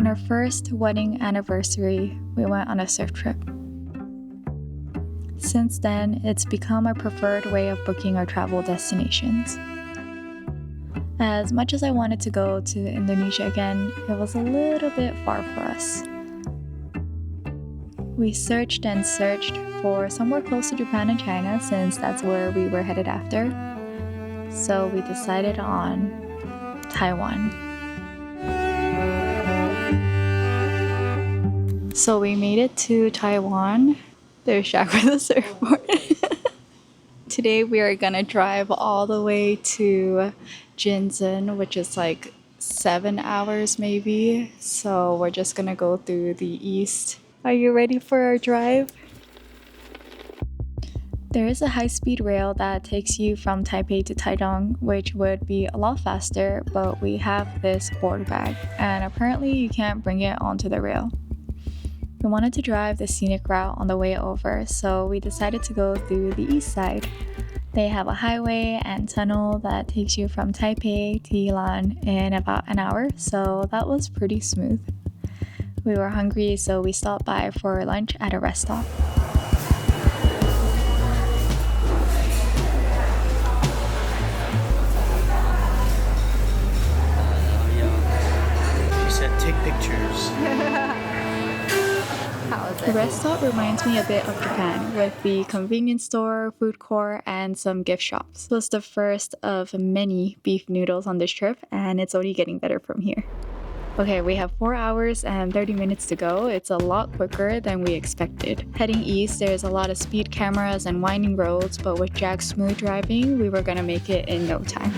On our first wedding anniversary, we went on a surf trip. Since then, it's become our preferred way of booking our travel destinations. As much as I wanted to go to Indonesia again, it was a little bit far for us. We searched and searched for somewhere close to Japan and China since that's where we were headed after. So we decided on Taiwan. So we made it to Taiwan. There's Shaq with a surfboard. Today we are gonna drive all the way to Jinzun, which is like 7 hours maybe. So we're just gonna go through the east. Are you ready for our drive? There is a high-speed rail that takes you from Taipei to Taitung, which would be a lot faster, but we have this board bag, and apparently you can't bring it onto the rail. We wanted to drive the scenic route on the way over, so we decided to go through the east side. They have a highway and tunnel that takes you from Taipei to Yilan in about an hour, so that was pretty smooth. We were hungry, so we stopped by for lunch at a rest stop. She said take pictures. The rest stop reminds me a bit of Japan, with the convenience store, food court, and some gift shops. This was the first of many beef noodles on this trip, and it's only getting better from here. Okay, we have 4 hours and 30 minutes to go. It's a lot quicker than we expected. Heading east, there's a lot of speed cameras and winding roads, but with Jack's smooth driving, we were gonna make it in no time.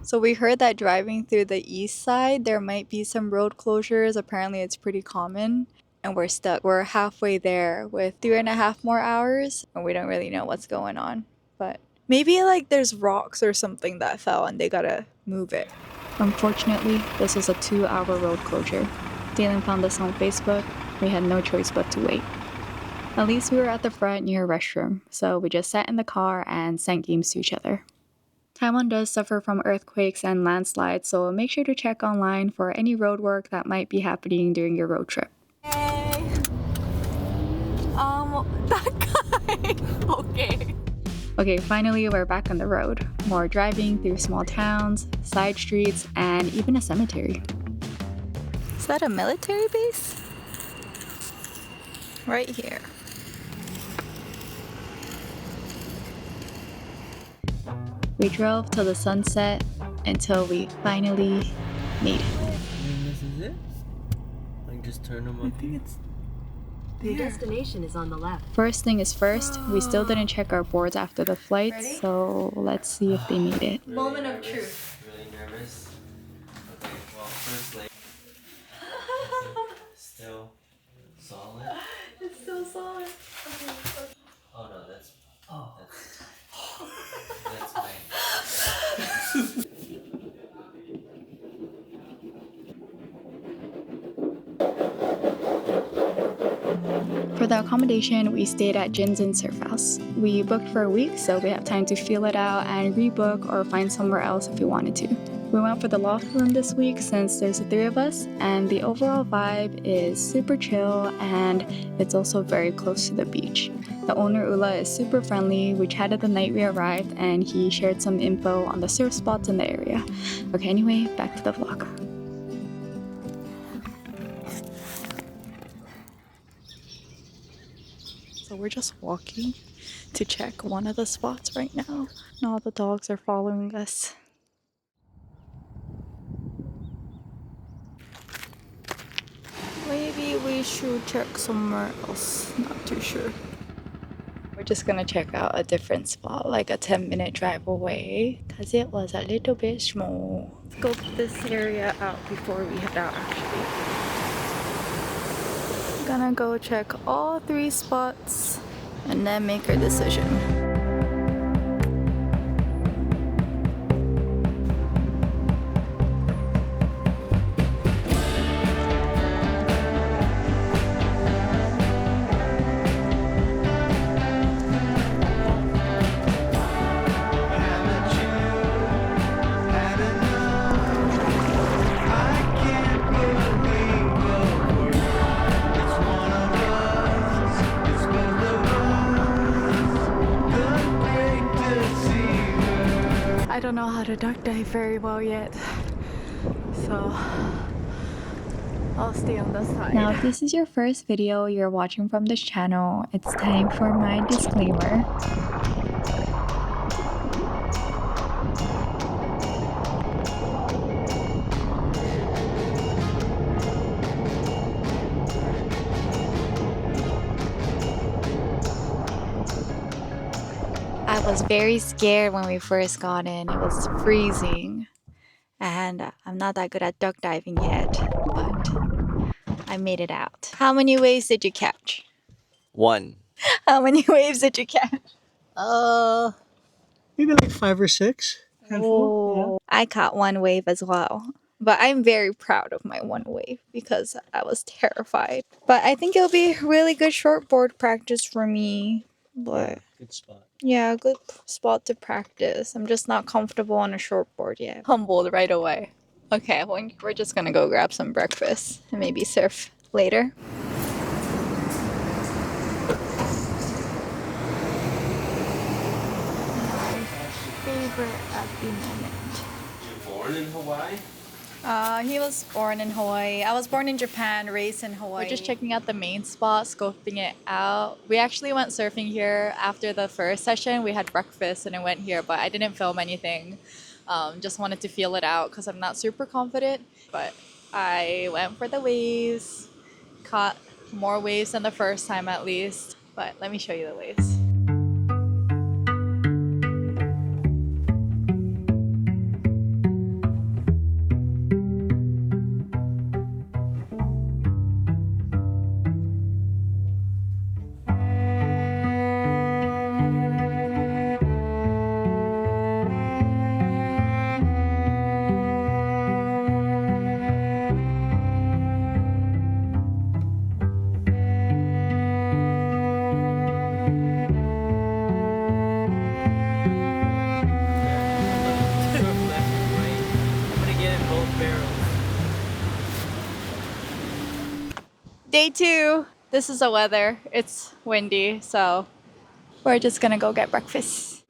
So we heard that driving through the east side, there might be some road closures. Apparently it's pretty common. And we're stuck. We're halfway there with 3.5 more hours. And we don't really know what's going on. But maybe like there's rocks or something that fell and they gotta move it. Unfortunately, this was a 2-hour road closure. Dalen found us on Facebook. We had no choice but to wait. At least we were at the front near a restroom. So we just sat in the car and sent games to each other. Taiwan does suffer from earthquakes and landslides, so make sure to check online for any road work that might be happening during your road trip. Hey. That guy. Okay. Okay, finally we're back on the road. More driving through small towns, side streets, and even a cemetery. Is that a military base? Right here. We drove till the sunset until we finally made it. And this is it? Like just turn them up. I think it's The destination is on the left. First thing is first, we still didn't check our boards after the flight, so let's see if they made it. really Moment of nervous, truth. Really nervous. Okay, well, first leg. Still solid. It's still solid. Oh no, that's For the accommodation, we stayed at Jinzun Surf House. We booked for a week, so we have time to feel it out and rebook or find somewhere else if we wanted to. We went for the loft room this week since there's the 3 of us, and the overall vibe is super chill and it's also very close to the beach. The owner Ula is super friendly. We chatted the night we arrived and he shared some info on the surf spots in the area. Okay, anyway, back to the vlog. So we're just walking to check one of the spots right now. And all the dogs are following us. Maybe we should check somewhere else. Not too sure. We're just gonna check out a different spot, like a 10-minute drive away, because it was a little bit small. Scope this area out before we head out, actually. Gonna go check all 3 spots and then make our decision. know how to duck dive very well yet, so I'll stay on the side. Now, if this is your first video you're watching from this channel, it's time for my disclaimer. I was very scared when we first got in. It was freezing. And I'm not that good at duck diving yet, but I made it out. How many waves did you catch? 1. How many waves did you catch? Maybe like 5 or 6. Handful. I caught one wave as well. But I'm very proud of my one wave because I was terrified. But I think it'll be really good shortboard practice for me. But Good spot. yeah, good spot to practice. I'm just not comfortable on a shortboard yet. Humbled right away. Okay, well, we're just gonna go grab some breakfast and maybe surf later. Favorite at the moment. Born in Hawaii? He was born in Hawaii. I was born in Japan, raised in Hawaii. We're just checking out the main spot, scoping it out. We actually went surfing here after the first session. We had breakfast and I went here, but I didn't film anything. Just wanted to feel it out because I'm not super confident. But I went for the waves, caught more waves than the first time at least. But let me show you the waves. Day 2. This is the weather. It's windy, so we're just gonna go get breakfast.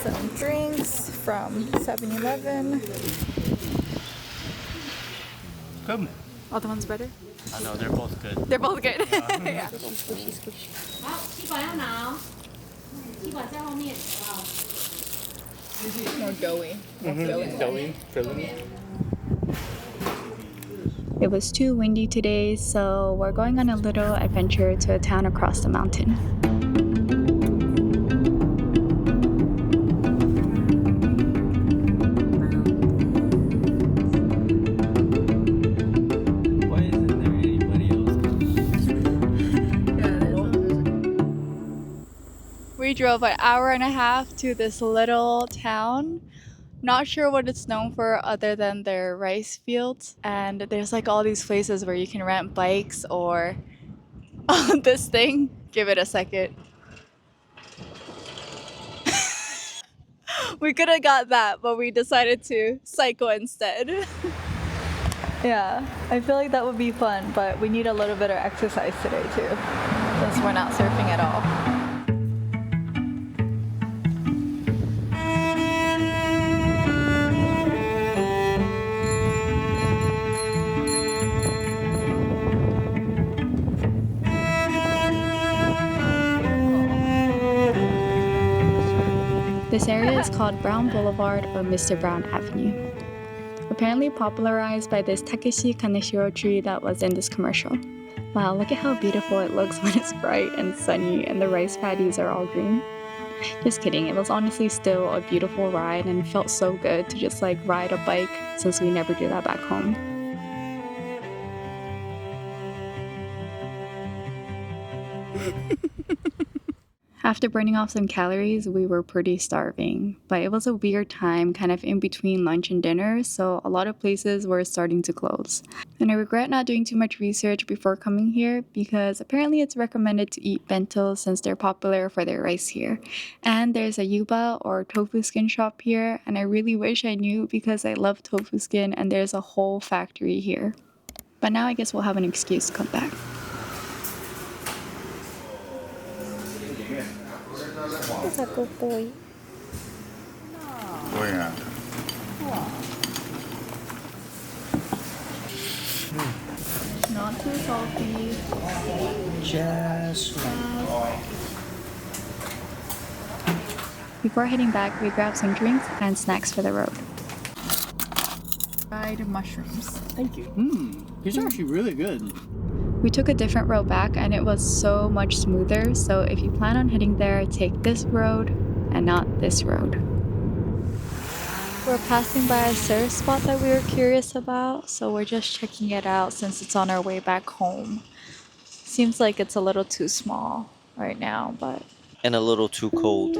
Some drinks from 7-Eleven. Good. Other one's better? I know, they're both good. They're both good. Yeah. 好，吸管要拿哦，吸管在后面。 More doughy. Doughy, filling. It was too windy today, so we're going on a little adventure to a town across the mountain. Why isn't there anybody else? We drove an hour and a half to this little town. Not sure what it's known for other than their rice fields. And there's like all these places where you can rent bikes or this thing. Give it a second. We could have got that, but we decided to cycle instead. Yeah, I feel like that would be fun, but we need a little bit of exercise today too, since we're not surfing at all. This area is called Brown Boulevard or Mr. Brown Avenue. Apparently popularized by this Takeshi Kaneshiro tree that was in this commercial. Wow, look at how beautiful it looks when it's bright and sunny and the rice paddies are all green. Just kidding, it was honestly still a beautiful ride and felt so good to just like ride a bike since we never do that back home. After burning off some calories, we were pretty starving, but it was a weird time, kind of in between lunch and dinner, so a lot of places were starting to close. And I regret not doing too much research before coming here because apparently it's recommended to eat bento since they're popular for their rice here. And there's a yuba or tofu skin shop here, and I really wish I knew because I love tofu skin and there's a whole factory here. But now I guess we'll have an excuse to come back. It's a good boy. Oh yeah. Not too salty. Just Before heading back, we grabbed some drinks and snacks for the road. Fried mushrooms. thank you. These are actually really good. We took a different road back and it was so much smoother, so if you plan on heading there, take this road and not this road. We're passing by a surf spot that we were curious about, so we're just checking it out since it's on our way back home. Seems like it's a little too small right now, but And a little too cold.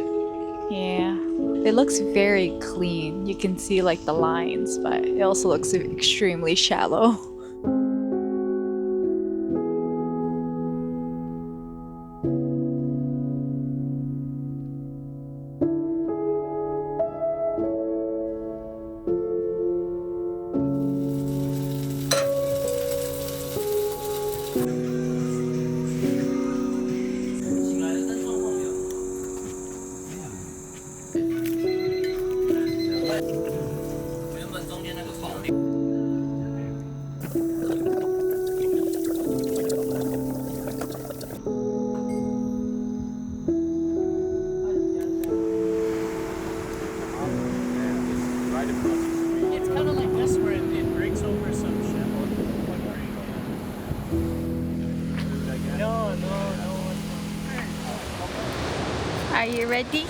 yeah. It looks very clean. You can see like the lines, but it also looks extremely shallow. It's kind of like this where it breaks over some shit. No. Are you ready?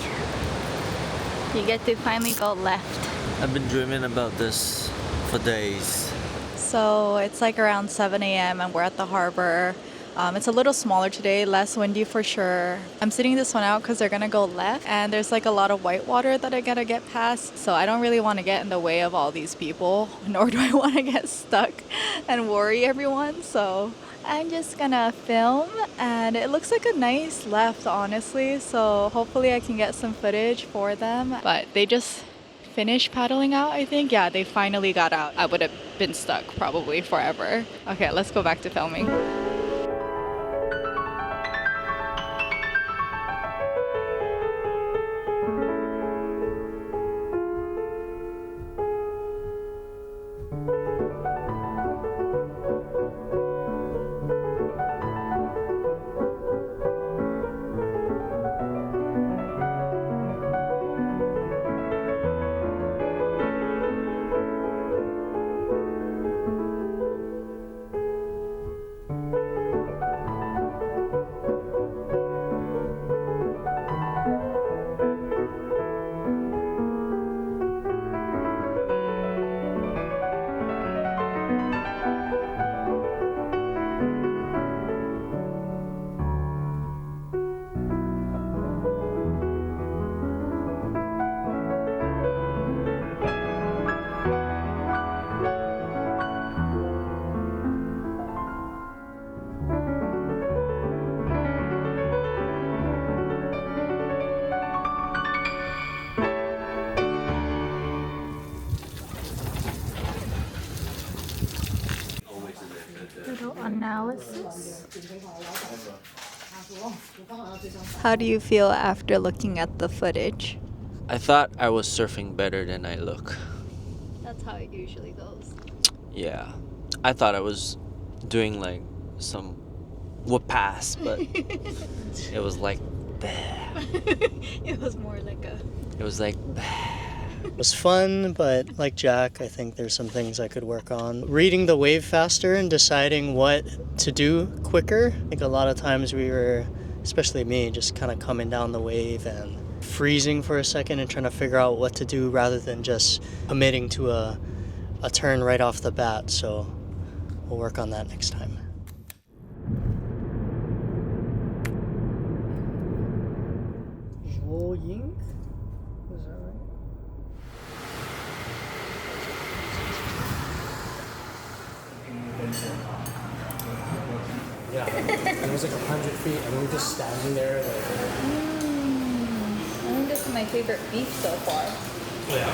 You get to finally go left. I've been dreaming about this for days. So it's like around 7 a.m. and we're at the harbor. It's a little smaller today, less windy for sure. I'm sitting this one out because they're gonna go left and there's like a lot of white water that I gotta get past. So I don't really want to get in the way of all these people, nor do I want to get stuck and worry everyone. So I'm just gonna film and it looks like a nice left, honestly. So hopefully I can get some footage for them. But they just finished paddling out, I think. Yeah, they finally got out. I would have been stuck probably forever. Okay, let's go back to filming. Little analysis. How do you feel after looking at the footage? I thought I was surfing better than I look. That's how it usually goes. Yeah. I thought I was doing like some whoop pass, but it was like It was more like a... it was like It was fun, but like Jack, I think there's some things I could work on. Reading the wave faster and deciding what to do quicker. I think a lot of times we were, especially me, just kind of coming down the wave and freezing for a second and trying to figure out what to do rather than just committing to a turn right off the bat. So we'll work on that next time. Is that right? Yeah, it was like 100 feet, and we were just standing there, like. I think this is my favorite beach so far. Yeah.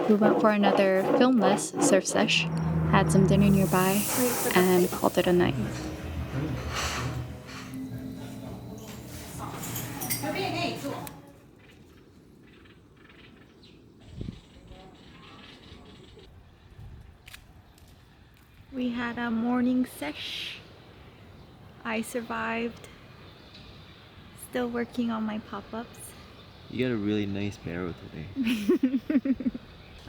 We went for another filmless surf sesh, had some dinner nearby, and called it a night. We had a morning sesh. I survived. Still working on my pop-ups. You got a really nice barrel today.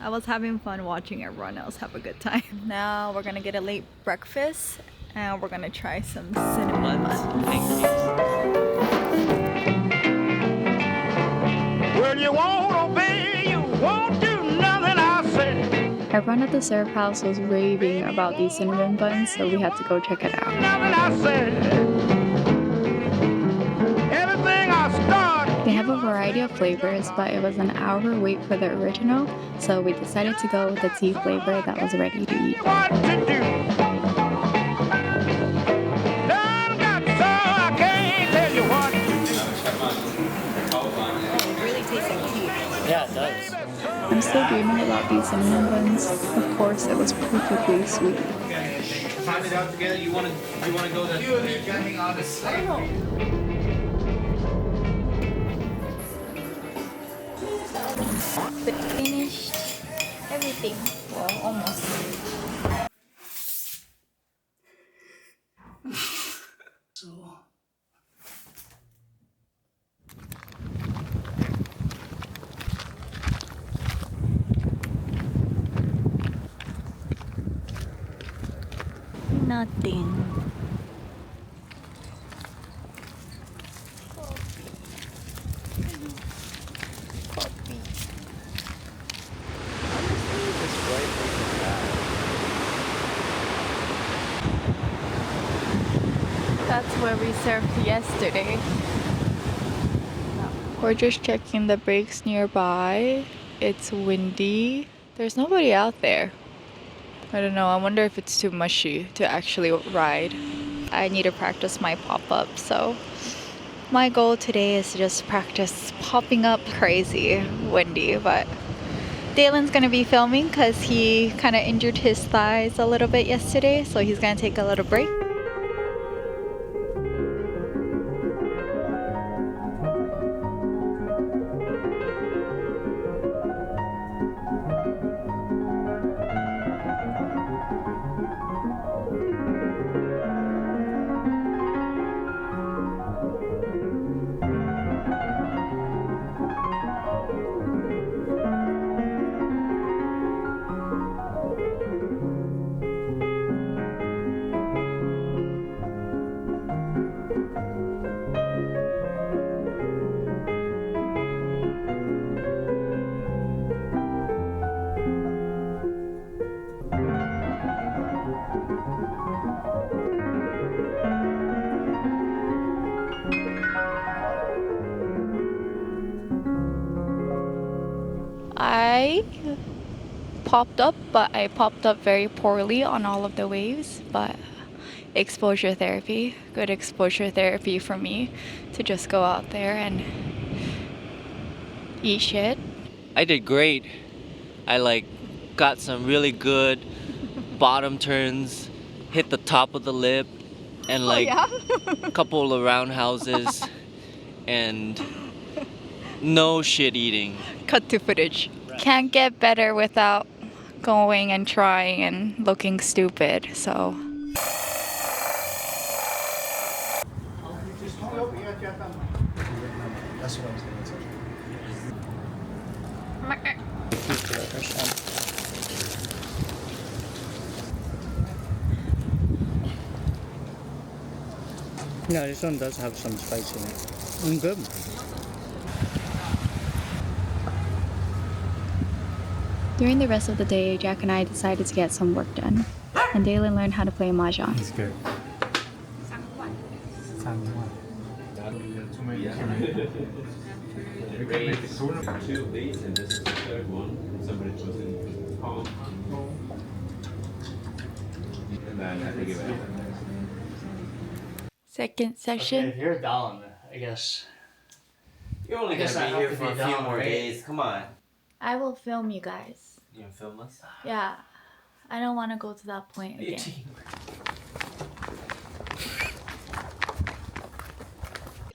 I was having fun watching everyone else have a good time. Now we're gonna get a late breakfast and we're gonna try some cinnamon buns. Well, you won't obey, you won't do nothing I say. Everyone at the surf house was raving about these cinnamon buns, so we had to go check it out. Nothing I say. Everything I start. They have a variety of flavors, but it was an hour wait for the original, so we decided to go with the tea flavor that was ready to eat. What to do? Done got so I can't tell you what to do. It really tastes like tea. Yeah, it does. I'm still dreaming about these cinnamon buns. Of course, it was perfectly sweet. Find it out together. You wanna go there? You're getting on the side. Finished everything. Well, almost. Nothing. That's where we surfed yesterday. We're just checking the breaks nearby. It's windy. There's nobody out there. I don't know, I wonder if it's too mushy to actually ride. I need to practice my pop-up, so my goal today is to just practice popping up. Crazy windy, but Dalen's gonna be filming because he kind of injured his thighs a little bit yesterday, so he's gonna take a little break. I popped up, but I popped up very poorly on all of the waves. But exposure therapy, good exposure therapy for me to just go out there and eat shit. I did great. I got some really good bottom turns, hit the top of the lip, and a couple of roundhouses, and no shit eating. Cut to footage. Can't get better without going and trying and looking stupid, so. That's what I was going to say. No, this one does have some spice in it. Good. During the rest of the day, Jack and I decided to get some work done, and Dalen learned how to play mahjong. It's good. Two leads, and this is the third one. Somebody was in Hong Kong. And then I think it went. Second session. If you're down, I guess. You're only gonna be here for a few more days. Come on. I will film you guys. You gonna film us? Yeah, I don't want to go to that point again.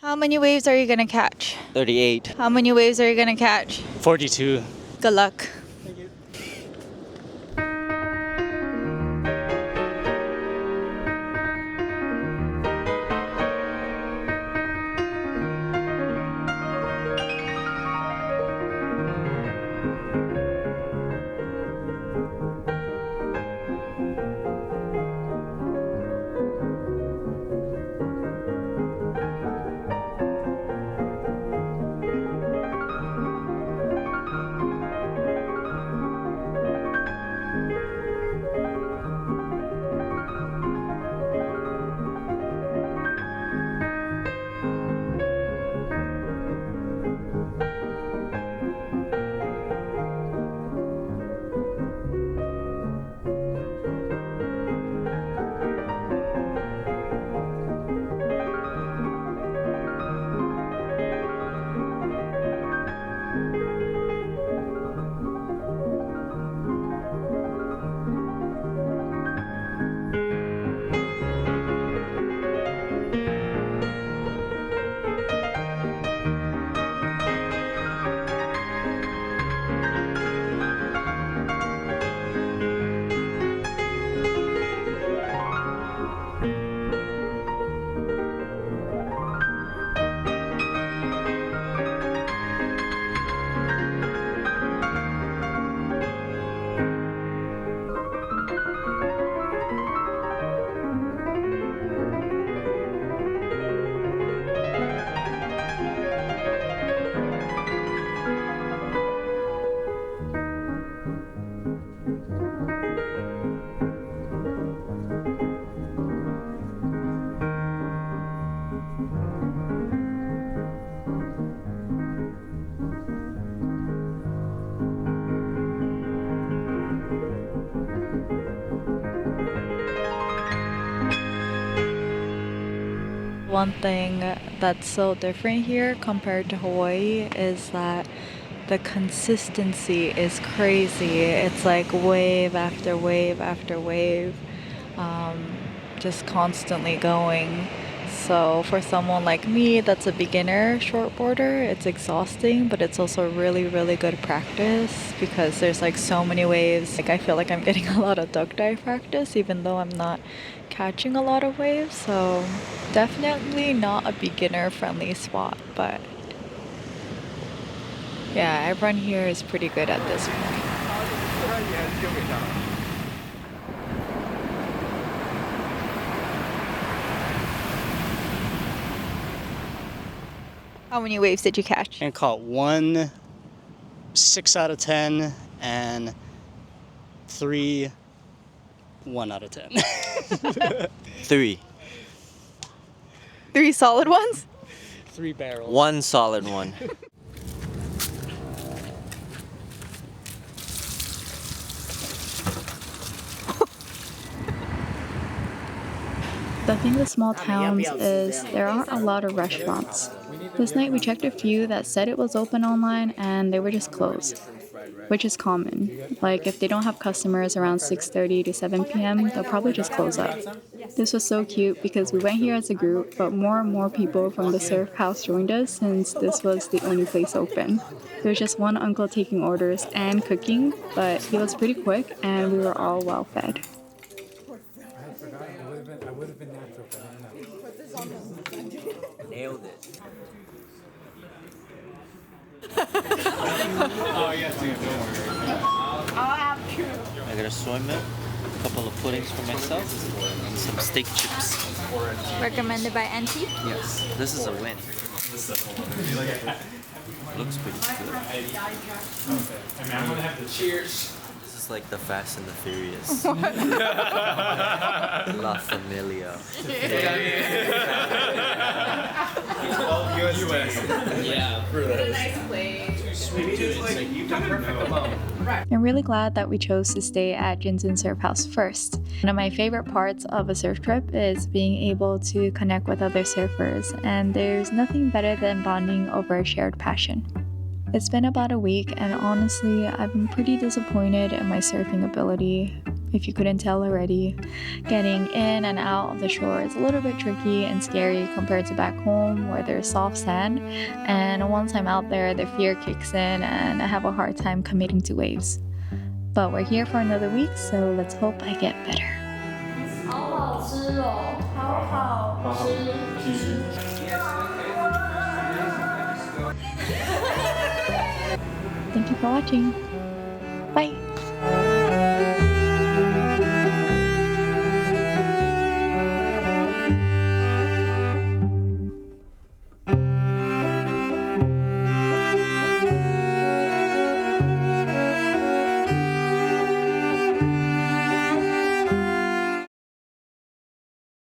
How many waves are you gonna catch? 38. How many waves are you gonna catch? 42. Good luck. one thing that's so different here compared to Hawaii is that the consistency is crazy. It's like wave after wave after wave, just constantly going. So for someone like me that's a beginner shortboarder, it's exhausting, but it's also really, really good practice because there's like so many waves. Like I feel like I'm getting a lot of duck dive practice even though I'm not catching a lot of waves. So definitely not a beginner friendly spot, but yeah, everyone here is pretty good at this point. How many waves did you catch? And caught one 6 out of 10 and 3 1 out of 10. 3. 3 solid ones? 3 barrels. 1 solid one. The thing with small towns is there aren't a lot of restaurants. This night we checked a few that said it was open online and they were just closed, which is common. Like if they don't have customers around 6:30 to 7 p.m., they'll probably just close up. This was so cute because we went here as a group, but more and more people from the surf house joined us since this was the only place open. There was just one uncle taking orders and cooking, but he was pretty quick and we were all well fed. I would have been natural, but I don't know. Nailed it. Oh, yes, dude, don't worry. I got a soy milk, a couple of puddings for myself, and some steak chips. Recommended by Auntie? Yes, this is a win. Looks pretty good. I'm gonna have to cheers. This is like the Fast and the Furious. La Familia. I'm really glad that we chose to stay at Jinzun Surf House first. One of my favorite parts of a surf trip is being able to connect with other surfers, and there's nothing better than bonding over a shared passion. It's been about a week, and honestly, I've been pretty disappointed in my surfing ability. If you couldn't tell already, getting in and out of the shore is a little bit tricky and scary compared to back home where there's soft sand, and once I'm out there, the fear kicks in and I have a hard time committing to waves. But we're here for another week, so let's hope I get better. Thank you for watching. Bye!